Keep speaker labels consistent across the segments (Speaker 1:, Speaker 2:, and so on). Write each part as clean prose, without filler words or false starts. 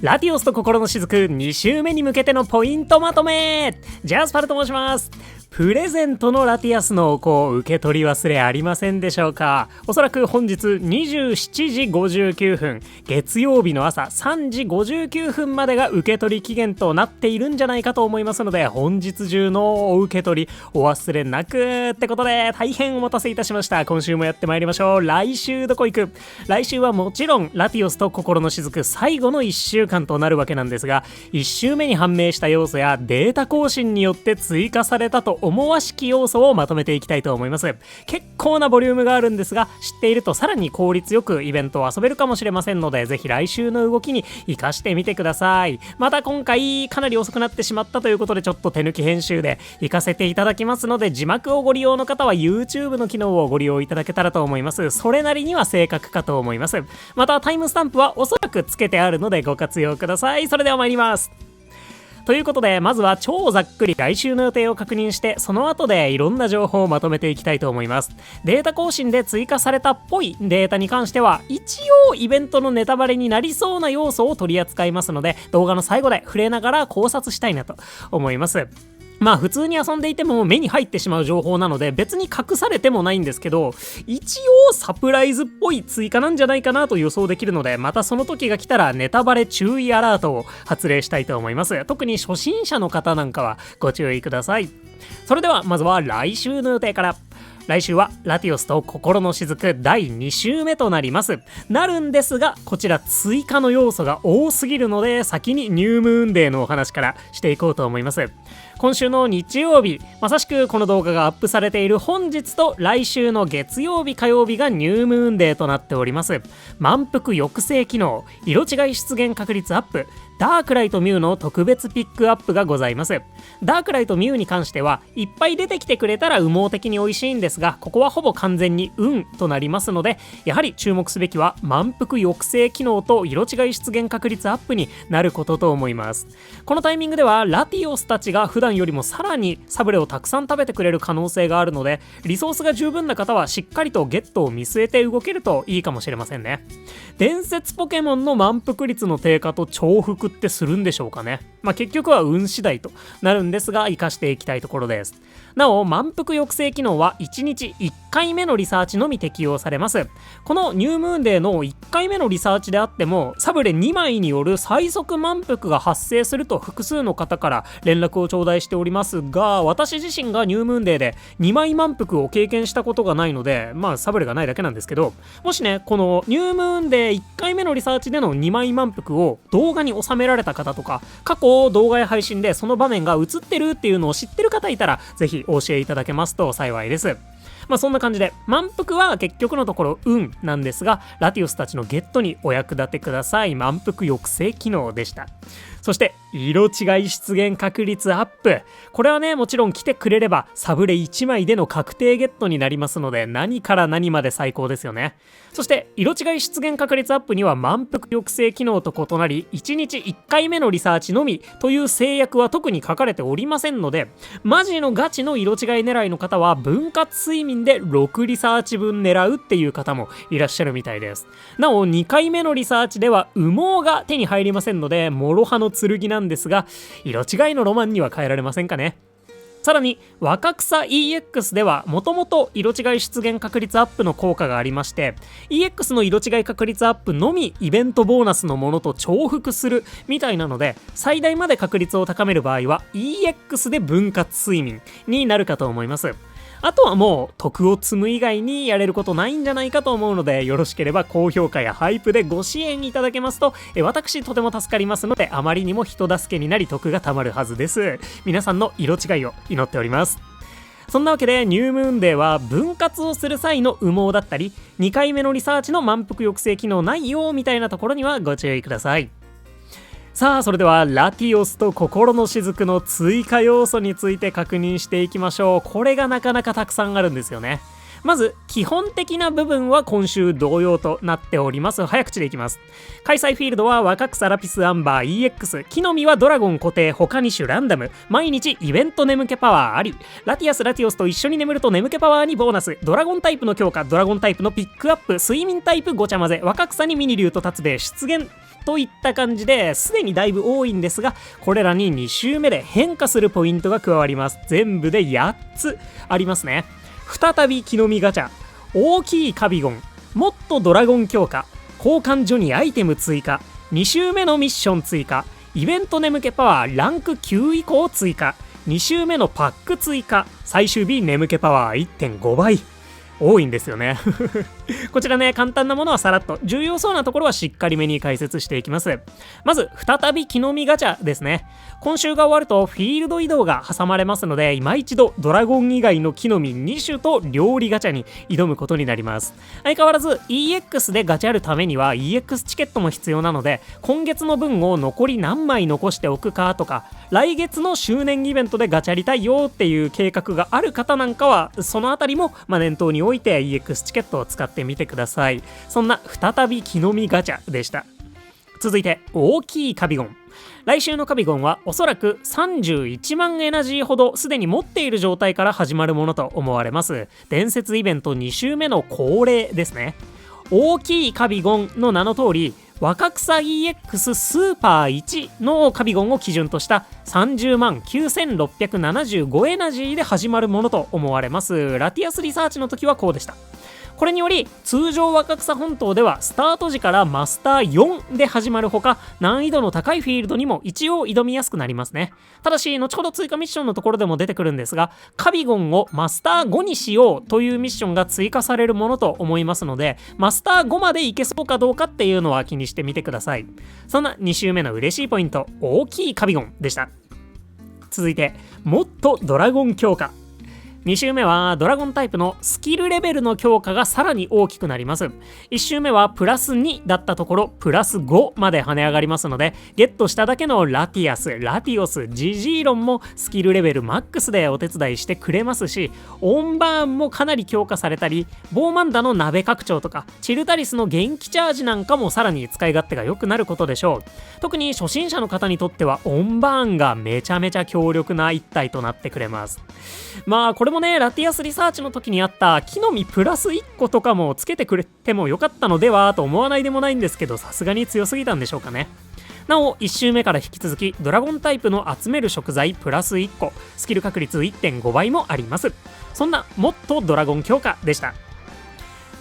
Speaker 1: ラティオスと心の雫2週目に向けてのポイントまとめ。ジャスパルと申します。プレゼントのラティアスのお香を受け取り忘れありませんでしょうか。おそらく本日27時59分月曜日の朝3時59分までが受け取り期限となっているんじゃないかと思いますので、本日中のお受け取りお忘れなくってことで、大変お待たせいたしました。今週もやってまいりましょう。来週どこ行く？来週はもちろんラティオスと心の雫最後の1週間となるわけなんですが、1週目に判明した要素やデータ更新によって追加されたと思わしき要素をまとめていきたいと思います。結構なボリュームがあるんですが、知っているとさらに効率よくイベントを遊べるかもしれませんので、ぜひ来週の動きに活かしてみてください。また今回かなり遅くなってしまったということで、ちょっと手抜き編集で活かせていただきますので、字幕をご利用の方は YouTube の機能をご利用いただけたらと思います。それなりには正確かと思います。またタイムスタンプはおそらくつけてあるのでご活用ください。それでは参ります。ということで、まずは超ざっくり来週の予定を確認して、その後でいろんな情報をまとめていきたいと思います。データ更新で追加されたっぽいデータに関しては、一応イベントのネタバレになりそうな要素を取り扱いますので、動画の最後で触れながら考察したいなと思います。まあ普通に遊んでいても目に入ってしまう情報なので別に隠されてもないんですけど、一応サプライズっぽい追加なんじゃないかなと予想できるので、またその時が来たらネタバレ注意アラートを発令したいと思います。特に初心者の方なんかはご注意ください。それではまずは来週の予定から。来週はラティオスと心の雫第2週目となりますなるんですが、こちら追加の要素が多すぎるので、先にニュームーンデーのお話からしていこうと思います。今週の日曜日、まさしくこの動画がアップされている本日と来週の月曜日火曜日がニュームーンデーとなっております。満腹抑制機能、色違い出現確率アップ、ダークライトミュウの特別ピックアップがございます。ダークライトミュウに関してはいっぱい出てきてくれたら羽毛的に美味しいんですが、ここはほぼ完全に運となりますので、やはり注目すべきは満腹抑制機能と色違い出現確率アップになることと思います。このタイミングではラティオスたちが普段よりもさらにサブレをたくさん食べてくれる可能性があるので、リソースが十分な方はしっかりとゲットを見据えて動けるといいかもしれませんね。伝説ポケモンの満腹率の低下と重複ってするんでしょうかね。結局は運次第となるんですが、活かしていきたいところです。なお満腹抑制機能は1日1回目のリサーチのみ適用されます。このニュームーンデーの1回目のリサーチであっても、サブレ2枚による最速満腹が発生すると複数の方から連絡を頂戴しておりますが、私自身がニュームーンデーで2枚満腹を経験したことがないので、サブレがないだけなんですけど、もしねこのニュームーンデー1回目のリサーチでの2枚満腹を動画に収められた方とか、過去動画や配信でその場面が映ってるっていうのを知ってる方いたら、ぜひお教えいただけますと幸いです。そんな感じで満腹は結局のところ運なんですが、ラティオスたちのゲットにお役立てください。満腹抑制機能でした。そして色違い出現確率アップ、これはねもちろん来てくれればサブレ1枚での確定ゲットになりますので、何から何まで最高ですよね。そして色違い出現確率アップには満腹抑制機能と異なり、1日1回目のリサーチのみという制約は特に書かれておりませんので、マジのガチの色違い狙いの方は分割睡眠で6リサーチ分狙うっていう方もいらっしゃるみたいです。なお2回目のリサーチでは羽毛が手に入りませんので、諸刃の剣なんですが、色違いのロマンには変えられませんかね。さらに若草 EX ではもともと色違い出現確率アップの効果がありまして、 EX の色違い確率アップのみイベントボーナスのものと重複するみたいなので、最大まで確率を高める場合は EX で分割睡眠になるかと思います。あとはもう徳を積む以外にやれることないんじゃないかと思うので、よろしければ高評価やハイプでご支援いただけますと私とても助かりますので、あまりにも人助けになり徳がたまるはずです。皆さんの色違いを祈っております。そんなわけでニュームーンデーは分割をする際の羽毛だったり、2回目のリサーチの満腹抑制機能ないよみたいなところにはご注意ください。さあそれではラティオスと心の雫の追加要素について確認していきましょう。これがなかなかたくさんあるんですよね。まず基本的な部分は今週同様となっております。早口でいきます。開催フィールドは若草ラピスアンバー EX、 木の実はドラゴン固定他2種ランダム、毎日イベント眠気パワーあり、ラティオスと一緒に眠ると眠気パワーにボーナス、ドラゴンタイプの強化、ドラゴンタイプのピックアップ、睡眠タイプごちゃ混ぜ、若草にミニ竜と達兵出現といった感じですでにだいぶ多いんですが、これらに2周目で変化するポイントが加わります。全部で8つありますね。再び木の実ガチャ、大きいカビゴン、もっとドラゴン強化、交換所にアイテム追加、2周目のミッション追加、イベント眠気パワーランク9以降追加、2周目のパック追加、最終日眠気パワー 1.5 倍。多いんですよねこちらね、簡単なものはさらっと、重要そうなところはしっかりめに解説していきます。まず再び木の実ガチャですね。今週が終わるとフィールド移動が挟まれますので、今一度ドラゴン以外の木の実2種と料理ガチャに挑むことになります。相変わらず EX でガチャるためには EX チケットも必要なので、今月の分を残り何枚残しておくかとか、来月の周年イベントでガチャりたいよっていう計画がある方なんかは、そのあたりも念頭に置いて EX チケットを使ってみてください。そんな再び木の実ガチャでした。続いて大きいカビゴン。来週のカビゴンはおそらく31万エナジーほどすでに持っている状態から始まるものと思われます。伝説イベント2週目の恒例ですね。大きいカビゴンの名の通り、若草 EX スーパー1のカビゴンを基準とした30万9675エナジーで始まるものと思われます。ラティアスリサーチの時はこうでした。これにより通常若草本島ではスタート時からマスター4で始まるほか、難易度の高いフィールドにも一応挑みやすくなりますね。ただし後ほど追加ミッションのところでも出てくるんですが、カビゴンをマスター5にしようというミッションが追加されるものと思いますので、マスター5までいけそうかどうかっていうのは気にしてみてください。そんな2周目の嬉しいポイント、大きいカビゴンでした。続いてもっとドラゴン強化。2周目はドラゴンタイプのスキルレベルの強化がさらに大きくなります。1周目はプラス2だったところプラス5まで跳ね上がりますので、ゲットしただけのラティアス、ラティオス、ジジーロンもスキルレベルマックスでお手伝いしてくれますし、オンバーンもかなり強化されたり、ボーマンダの鍋拡張とかチルタリスの元気チャージなんかもさらに使い勝手が良くなることでしょう。特に初心者の方にとってはオンバーンがめちゃめちゃ強力な一体となってくれます。これもね、ラティアスリサーチの時にあった木の実プラス1個とかもつけてくれてもよかったのではと思わないでもないんですけど、さすがに強すぎたんでしょうかね。なお1周目から引き続きドラゴンタイプの集める食材プラス1個、スキル確率 1.5 倍もあります。そんなもっとドラゴン強化でした。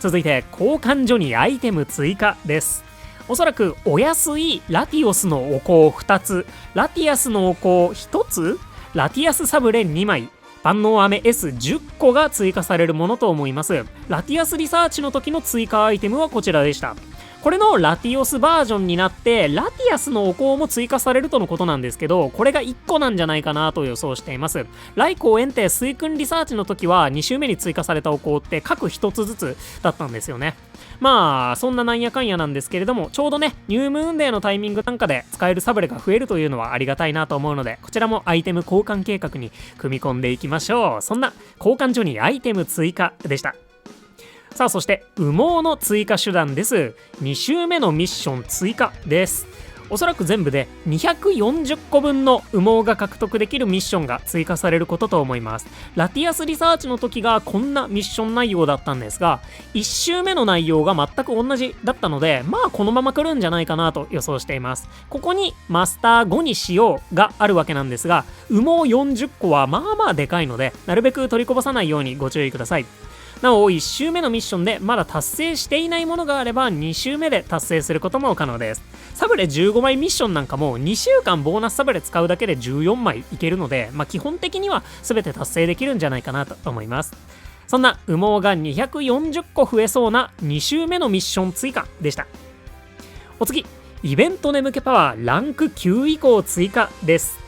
Speaker 1: 続いて交換所にアイテム追加です。おそらくお安いラティオスのお香2つ、ラティアスのお香1つ、ラティアスサブレ2枚、万能飴 S10 個が追加されるものと思います。ラティアスリサーチの時の追加アイテムはこちらでした。これのラティオスバージョンになってラティアスのお香も追加されるとのことなんですけど、これが1個なんじゃないかなと予想しています。来光炎帝水訓リサーチの時は2周目に追加されたお香って各1つずつだったんですよね。そんななんやかんやなんですけれども、ちょうどねニュームーンデーのタイミングなんかで使えるサブレが増えるというのはありがたいなと思うので、こちらもアイテム交換計画に組み込んでいきましょう。そんな交換所にアイテム追加でした。さあそして羽毛の追加手段です。2周目のミッション追加です。おそらく全部で240個分の羽毛が獲得できるミッションが追加されることと思います。ラティアスリサーチの時がこんなミッション内容だったんですが、1周目の内容が全く同じだったので、このまま来るんじゃないかなと予想しています。ここにマスター5にしようがあるわけなんですが、羽毛40個はでかいので、なるべく取りこぼさないようにご注意ください。なお1周目のミッションでまだ達成していないものがあれば2周目で達成することも可能です。サブレ15枚ミッションなんかも2週間ボーナスサブレ使うだけで14枚いけるので、基本的には全て達成できるんじゃないかなと思います。そんな羽毛が240個増えそうな2周目のミッション追加でした。お次、イベント眠気パワーランク9以降追加です。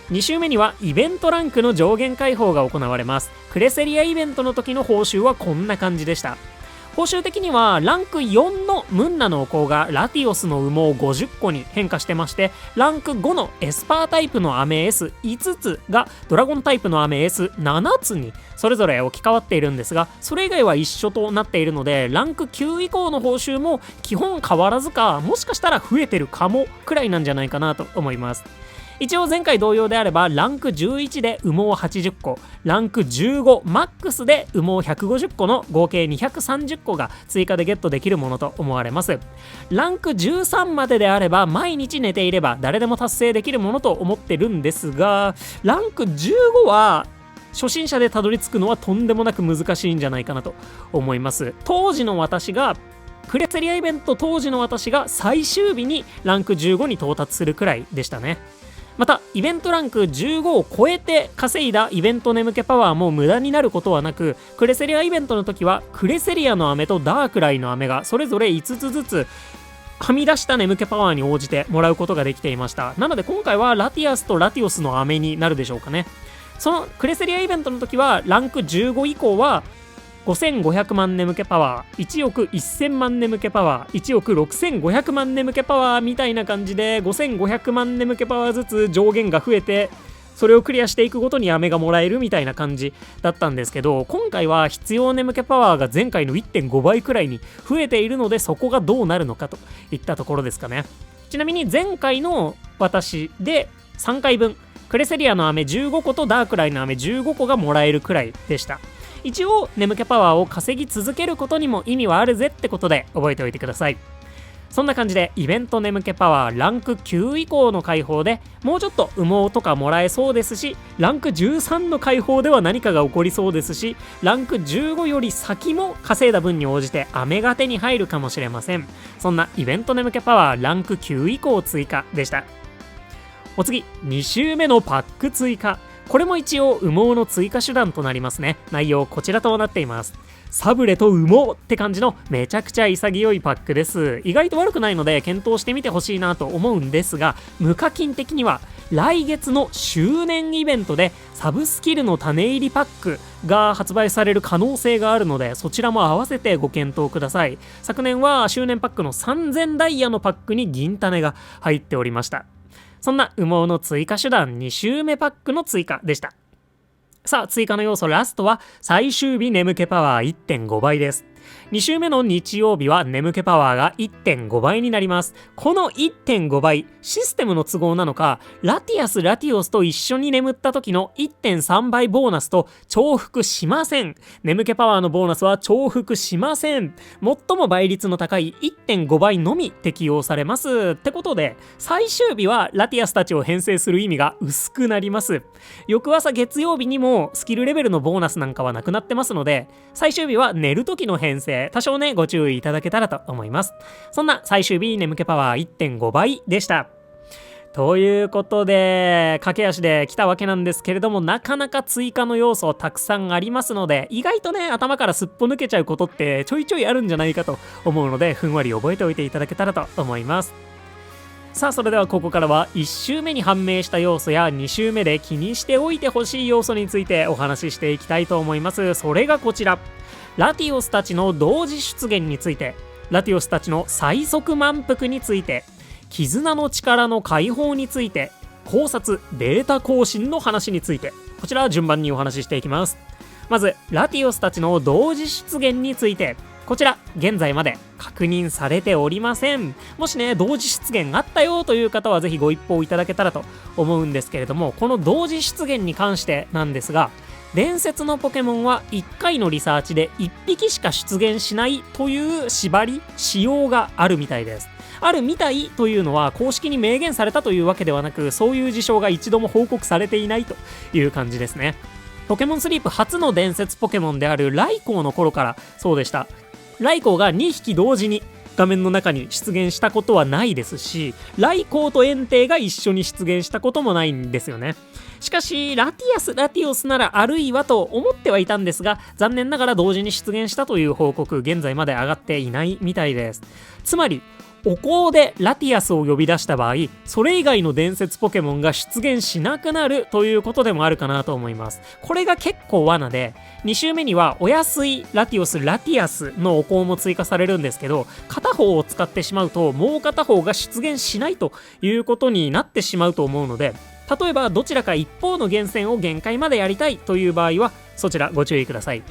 Speaker 1: 2週目にはイベントランクの上限解放が行われます。クレセリアイベントの時の報酬はこんな感じでした。報酬的にはランク4のムンナのお香がラティオスの羽毛50個に変化してまして、ランク5のエスパータイプの飴 S5 つがドラゴンタイプの飴 S7 つにそれぞれ置き換わっているんですが、それ以外は一緒となっているので、ランク9以降の報酬も基本変わらずか、もしかしたら増えてるかもくらいなんじゃないかなと思います。一応前回同様であればランク11で羽毛80個、ランク15マックスで羽毛150個の合計230個が追加でゲットできるものと思われます。ランク13までであれば毎日寝ていれば誰でも達成できるものと思ってるんですが、ランク15は初心者でたどり着くのはとんでもなく難しいんじゃないかなと思います。クレセリアイベント当時の私が最終日にランク15に到達するくらいでしたね。またイベントランク15を超えて稼いだイベント眠気パワーも無駄になることはなく、クレセリアイベントの時はクレセリアの飴とダークライの飴がそれぞれ5つずつはみ出した眠気パワーに応じてもらうことができていました。なので今回はラティアスとラティオスの飴になるでしょうかね。そのクレセリアイベントの時はランク15以降は5500万眠気パワー、1億1000万眠気パワー、1億6500万眠気パワーみたいな感じで5500万眠気パワーずつ上限が増えて、それをクリアしていくごとに飴がもらえるみたいな感じだったんですけど、今回は必要眠気パワーが前回の 1.5 倍くらいに増えているので、そこがどうなるのかといったところですかね。ちなみに前回の私で3回分クレセリアの飴15個とダークライの飴15個がもらえるくらいでした。一応眠気パワーを稼ぎ続けることにも意味はあるぜってことで覚えておいてください。そんな感じでイベント眠気パワーランク9以降の解放でもうちょっと羽毛とかもらえそうですし、ランク13の解放では何かが起こりそうですし、ランク15より先も稼いだ分に応じて飴が手に入るかもしれません。そんなイベント眠気パワーランク9以降追加でした。お次2週目のパック追加、これも一応羽毛の追加手段となりますね。内容こちらとなっています。サブレと羽毛って感じのめちゃくちゃ潔いパックです。意外と悪くないので検討してみてほしいなと思うんですが、無課金的には来月の周年イベントでサブスキルの種入りパックが発売される可能性があるので、そちらも合わせてご検討ください。昨年は周年パックの3000ダイヤのパックに銀種が入っておりました。そんな羽毛の追加手段2週目パックの追加でした。さあ追加の要素ラストは最終日眠気パワー 1.5 倍です。2週目の日曜日は眠気パワーが 1.5 倍になります。この 1.5 倍システムの都合なのか、ラティアス・ラティオスと一緒に眠った時の 1.3 倍ボーナスと重複しません。眠気パワーのボーナスは重複しません。最も倍率の高い 1.5 倍のみ適用されます。ってことで最終日はラティアスたちを編成する意味が薄くなります。翌朝月曜日にもスキルレベルのボーナスなんかはなくなってますので、最終日は寝る時の編成多少ねご注意いただけたらと思います。そんな最終日眠気パワー 1.5 倍でした。ということで駆け足で来たわけなんですけれども、なかなか追加の要素たくさんありますので、意外とね頭からすっぽ抜けちゃうことってちょいちょいあるんじゃないかと思うので、ふんわり覚えておいていただけたらと思います。さあそれではここからは1週目に判明した要素や2週目で気にしておいてほしい要素についてお話ししていきたいと思います。それがこちら、ラティオスたちの同時出現について、ラティオスたちの最速満腹について、絆の力の解放について、考察データ更新の話について、こちら順番にお話ししていきます。まずラティオスたちの同時出現について、こちら現在まで確認されておりません。もしね同時出現あったよという方はぜひご一報いただけたらと思うんですけれども、この同時出現に関してなんですが、伝説のポケモンは1回のリサーチで1匹しか出現しないという仕様があるみたいです。あるみたいというのは公式に明言されたというわけではなく、そういう事象が一度も報告されていないという感じですね。ポケモンスリープ初の伝説ポケモンであるライコーの頃からそうでした。ライコーが2匹同時に画面の中に出現したことはないですし、ライコーとエンテイが一緒に出現したこともないんですよね。しかしラティアス・ラティオスならあるいはと思ってはいたんですが、残念ながら同時に出現したという報告現在まで上がっていないみたいです。つまりお香でラティアスを呼び出した場合、それ以外の伝説ポケモンが出現しなくなるということでもあるかなと思います。これが結構罠で、2週目にはお安いラティオス・ラティアスのお香も追加されるんですけど、片方を使ってしまうともう片方が出現しないということになってしまうと思うので、例えばどちらか一方の厳選を限界までやりたいという場合はそちらご注意ください。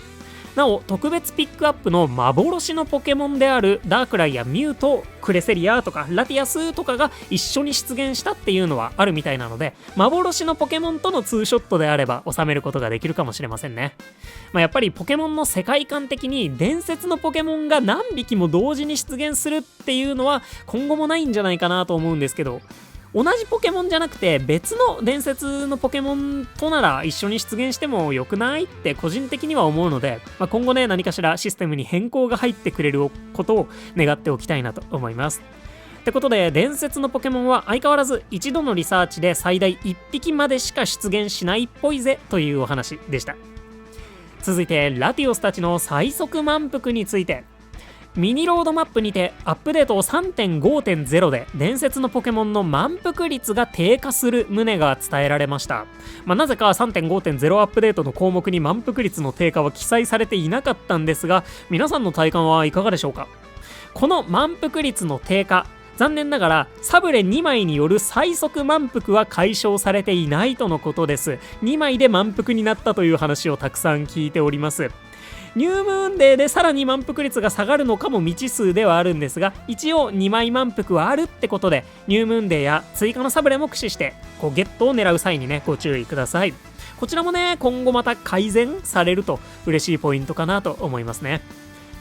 Speaker 1: なお特別ピックアップの幻のポケモンであるダークライやミュウとクレセリアとかラティアスとかが一緒に出現したっていうのはあるみたいなので、幻のポケモンとのツーショットであれば収めることができるかもしれませんね。やっぱりポケモンの世界観的に伝説のポケモンが何匹も同時に出現するっていうのは今後もないんじゃないかなと思うんですけど、同じポケモンじゃなくて別の伝説のポケモンとなら一緒に出現してもよくないって個人的には思うので、今後ね何かしらシステムに変更が入ってくれることを願っておきたいなと思います。ってことで伝説のポケモンは相変わらず一度のリサーチで最大1匹までしか出現しないっぽいぜというお話でした。続いてラティオスたちの最速満腹について、ミニロードマップにてアップデート 3.5.0 で伝説のポケモンの満腹率が低下する旨が伝えられました。なぜか 3.5.0 アップデートの項目に満腹率の低下は記載されていなかったんですが、皆さんの体感はいかがでしょうか。この満腹率の低下、残念ながらサブレ2枚による最速満腹は解消されていないとのことです。2枚で満腹になったという話をたくさん聞いております。ニュームーンデーでさらに満腹率が下がるのかも未知数ではあるんですが、一応2枚満腹はあるってことで、ニュームーンデーや追加のサブレも駆使してゲットを狙う際にねご注意ください。こちらもね今後また改善されると嬉しいポイントかなと思いますね。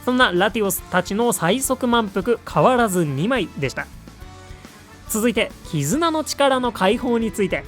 Speaker 1: そんなラティオスたちの最速満腹変わらず2枚でした。続いて絆の力の解放について、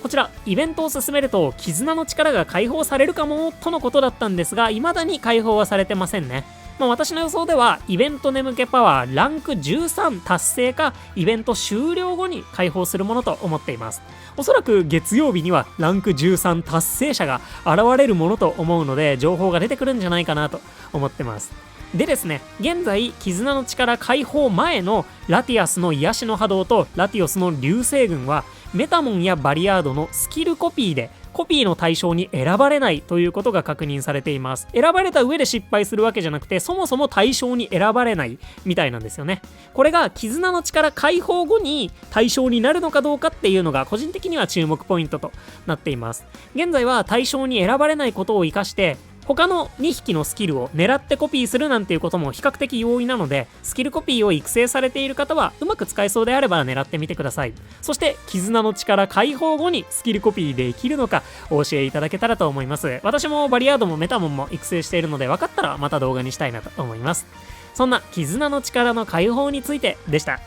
Speaker 1: こちらイベントを進めると絆の力が解放されるかもとのことだったんですが、未だに解放はされてませんね。私の予想ではイベント眠気パワーランク13達成かイベント終了後に解放するものと思っています。おそらく月曜日にはランク13達成者が現れるものと思うので、情報が出てくるんじゃないかなと思ってます。でですね、現在絆の力解放前のラティアスの癒しの波動とラティオスの流星群はメタモンやバリアードのスキルコピーでコピーの対象に選ばれないということが確認されています。選ばれた上で失敗するわけじゃなくて、そもそも対象に選ばれないみたいなんですよね。これが絆の力解放後に対象になるのかどうかっていうのが個人的には注目ポイントとなっています。現在は対象に選ばれないことを生かして他の2匹のスキルを狙ってコピーするなんていうことも比較的容易なので、スキルコピーを育成されている方はうまく使えそうであれば狙ってみてください。そして絆の力解放後にスキルコピーできるのかお教えいただけたらと思います。私もバリアードもメタモンも育成しているので、分かったらまた動画にしたいなと思います。そんな絆の力の解放についてでした。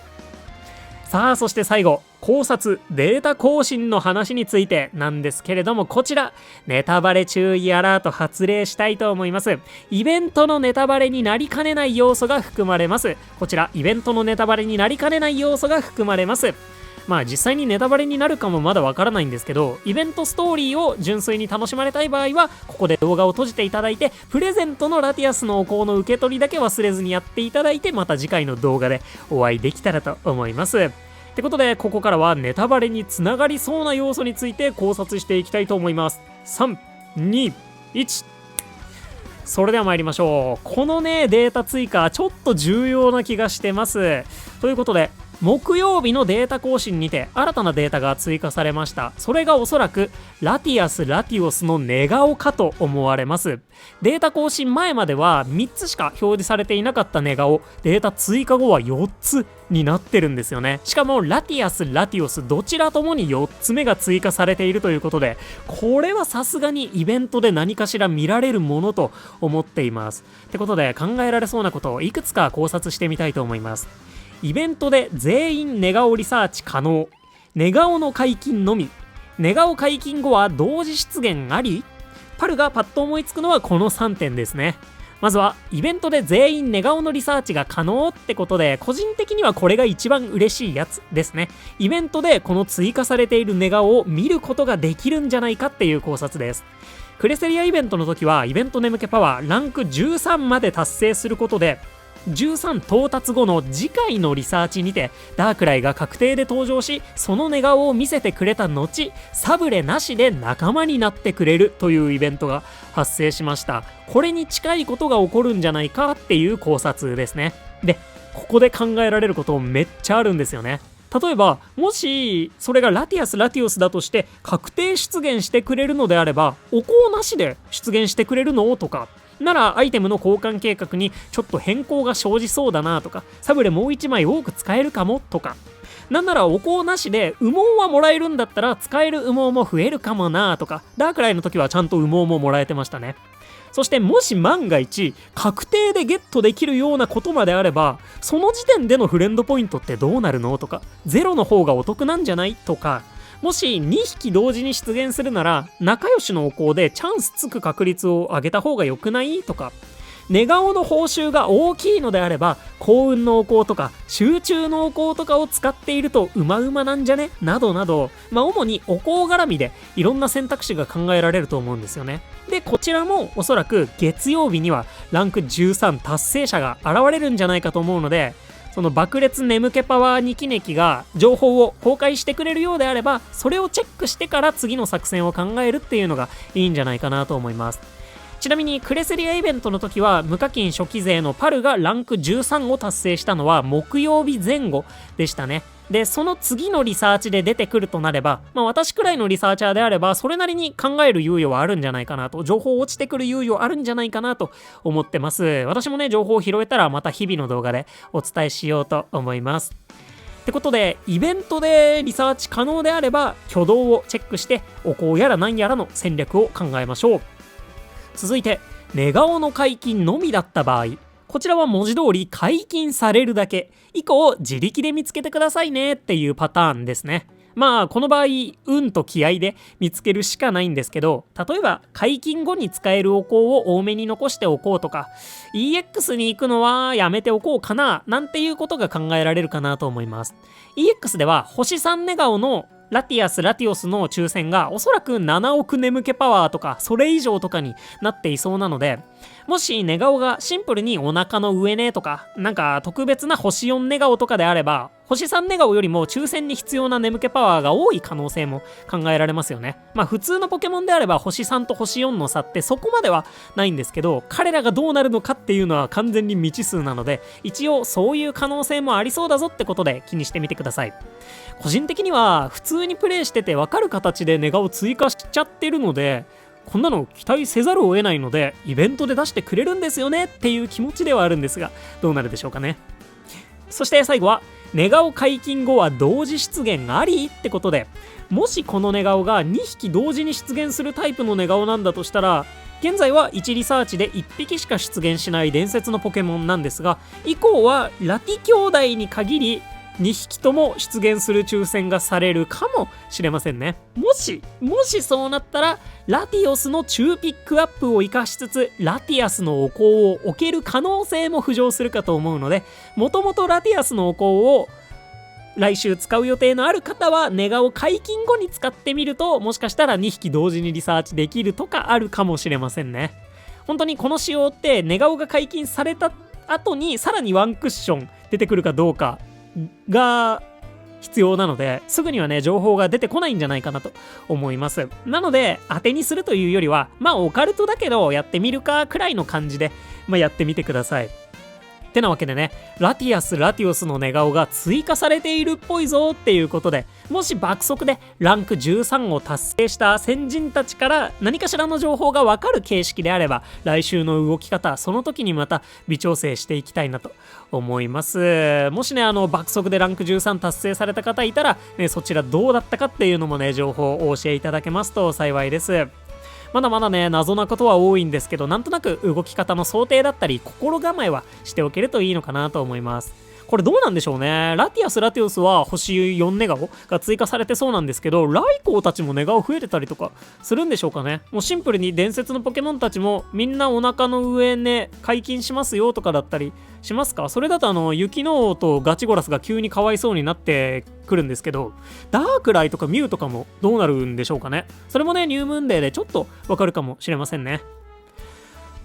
Speaker 1: さあ、そして最後、考察データ更新の話についてなんですけれども、こちらネタバレ注意アラート発令したいと思います。イベントのネタバレになりかねない要素が含まれます。こちらイベントのネタバレになりかねない要素が含まれます。実際にネタバレになるかもまだわからないんですけど、イベントストーリーを純粋に楽しまれたい場合はここで動画を閉じていただいて、プレゼントのラティアスのお香の受け取りだけ忘れずにやっていただいて、また次回の動画でお会いできたらと思います。ってことで、ここからはネタバレにつながりそうな要素について考察していきたいと思います。3、2、1。それでは参りましょう。このねデータ追加ちょっと重要な気がしてます。ということで、木曜日のデータ更新にて新たなデータが追加されました。それがおそらくラティアス・ラティオスの寝顔かと思われます。データ更新前までは3つしか表示されていなかった寝顔、データ追加後は4つになってるんですよね。しかもラティアス・ラティオスどちらともに4つ目が追加されているということで、これはさすがにイベントで何かしら見られるものと思っています。ってことで、考えられそうなことをいくつか考察してみたいと思います。イベントで全員寝顔リサーチ可能、寝顔の解禁のみ、寝顔解禁後は同時出現あり。パルがパッと思いつくのはこの3点ですね。まずはイベントで全員寝顔のリサーチが可能ってことで、個人的にはこれが一番嬉しいやつですね。イベントでこの追加されている寝顔を見ることができるんじゃないかっていう考察です。クレセリアイベントの時はイベント眠気パワーランク13まで達成することで、13到達後の次回のリサーチにてダークライが確定で登場し、その寝顔を見せてくれた後、サブレなしで仲間になってくれるというイベントが発生しました。これに近いことが起こるんじゃないかっていう考察ですね。で、ここで考えられることめっちゃあるんですよね。例えば、もしそれがラティアス・ラティオスだとして確定出現してくれるのであれば、お香なしで出現してくれるのとか、ならアイテムの交換計画にちょっと変更が生じそうだなとか、サブレもう1枚多く使えるかもとか、なんならお香なしで羽毛はもらえるんだったら使える羽毛も増えるかもなとか、ダークライの時はちゃんと羽毛ももらえてましたね。そしてもし万が一確定でゲットできるようなことまであれば、その時点でのフレンドポイントってどうなるのとか、ゼロの方がお得なんじゃないとか、もし2匹同時に出現するなら仲良しのお香でチャンスつく確率を上げた方が良くないとか、寝顔の報酬が大きいのであれば幸運のお香とか集中のお香とかを使っているとうまうまなんじゃねなどなど、主にお香絡みでいろんな選択肢が考えられると思うんですよね。でこちらもおそらく月曜日にはランク13達成者が現れるんじゃないかと思うので、その爆裂眠気パワーニキネキが情報を公開してくれるようであれば、それをチェックしてから次の作戦を考えるっていうのがいいんじゃないかなと思います。ちなみにクレセリアイベントの時は無課金初期勢のパルがランク13を達成したのは木曜日前後でしたね。でその次のリサーチで出てくるとなれば、私くらいのリサーチャーであればそれなりに考える猶予はあるんじゃないかなと、情報落ちてくる猶予あるんじゃないかなと思ってます。私もね情報を拾えたらまた日々の動画でお伝えしようと思います。ってことでイベントでリサーチ可能であれば挙動をチェックしてお香やら何やらの戦略を考えましょう。続いて寝顔の解禁のみだった場合、こちらは文字通り解禁されるだけ以降自力で見つけてくださいねっていうパターンですね。この場合運と気合で見つけるしかないんですけど、例えば解禁後に使えるお香を多めに残しておこうとか EX に行くのはやめておこうかななんていうことが考えられるかなと思います。 EX では星3寝顔のラティアス・ラティオスの抽選がおそらく7億眠気パワーとかそれ以上とかになっていそうなので、もし寝顔がシンプルにお腹の上ねとかなんか特別な星4寝顔とかであれば、星3寝顔よりも抽選に必要な眠気パワーが多い可能性も考えられますよね。普通のポケモンであれば星3と星4の差ってそこまではないんですけど、彼らがどうなるのかっていうのは完全に未知数なので、一応そういう可能性もありそうだぞってことで気にしてみてください。個人的には普通にプレイしてて分かる形で寝顔追加しちゃってるので、こんなの期待せざるを得ないのでイベントで出してくれるんですよねっていう気持ちではあるんですが、どうなるでしょうかね。そして最後は寝顔解禁後は同時出現ありってことで、もしこの寝顔が2匹同時に出現するタイプの寝顔なんだとしたら、現在は1リサーチで1匹しか出現しない伝説のポケモンなんですが、以降はラティ兄弟に限り2匹とも出現する抽選がされるかもしれませんね。もしそうなったらラティオスの中ピックアップを生かしつつラティアスのお香を置ける可能性も浮上するかと思うので、もともとラティアスのお香を来週使う予定のある方は寝顔解禁後に使ってみると、もしかしたら2匹同時にリサーチできるとかあるかもしれませんね。本当にこの仕様って寝顔が解禁された後にさらにワンクッション出てくるかどうかが必要なので、すぐにはね情報が出てこないんじゃないかなと思います。なので当てにするというよりはオカルトだけどやってみるかくらいの感じでやってみてください。ってなわけでね、ラティアス・ラティオスの寝顔が追加されているっぽいぞっていうことで、もし爆速でランク13を達成した先人たちから何かしらの情報がわかる形式であれば、来週の動き方その時にまた微調整していきたいなと思います。もしね爆速でランク13達成された方いたら、そちらどうだったかっていうのもね情報をお教えいただけますと幸いです。まだまだね謎なことは多いんですけど、なんとなく動き方の想定だったり心構えはしておけるといいのかなと思います。これどうなんでしょうね。ラティアス・ラティオスは星4寝顔が追加されてそうなんですけど、ライコーたちも寝顔増えてたりとかするんでしょうかね。もうシンプルに伝説のポケモンたちもみんなお腹の上ね解禁しますよとかだったりしますか。それだと雪の王とガチゴラスが急にかわいそうになってくるんですけど、ダークライとかミュウとかもどうなるんでしょうかね。それもねニュームーンデーでちょっとわかるかもしれませんね。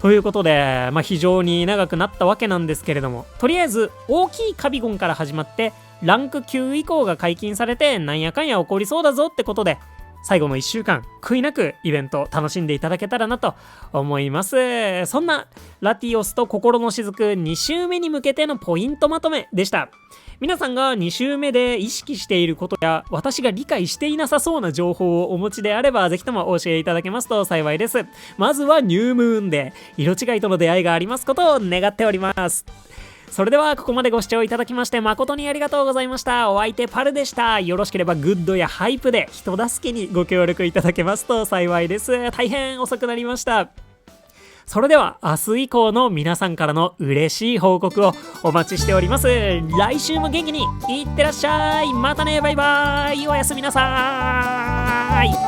Speaker 1: ということで、非常に長くなったわけなんですけれども、とりあえず大きいカビゴンから始まってランク9以降が解禁されてなんやかんや起こりそうだぞってことで、最後の1週間悔いなくイベント楽しんでいただけたらなと思います。そんなラティオスと心の雫2週目に向けてのポイントまとめでした。皆さんが2週目で意識していることや私が理解していなさそうな情報をお持ちであればぜひともお教えいただけますと幸いです。まずはニュームーンで色違いとの出会いがありますことを願っております。それではここまでご視聴いただきまして誠にありがとうございました。お相手パルでした。よろしければグッドやハイプで人助けにご協力いただけますと幸いです。大変遅くなりました。それでは明日以降の皆さんからの嬉しい報告をお待ちしております。来週も元気にいってらっしゃい。またね、バイバイ。おやすみなさーい。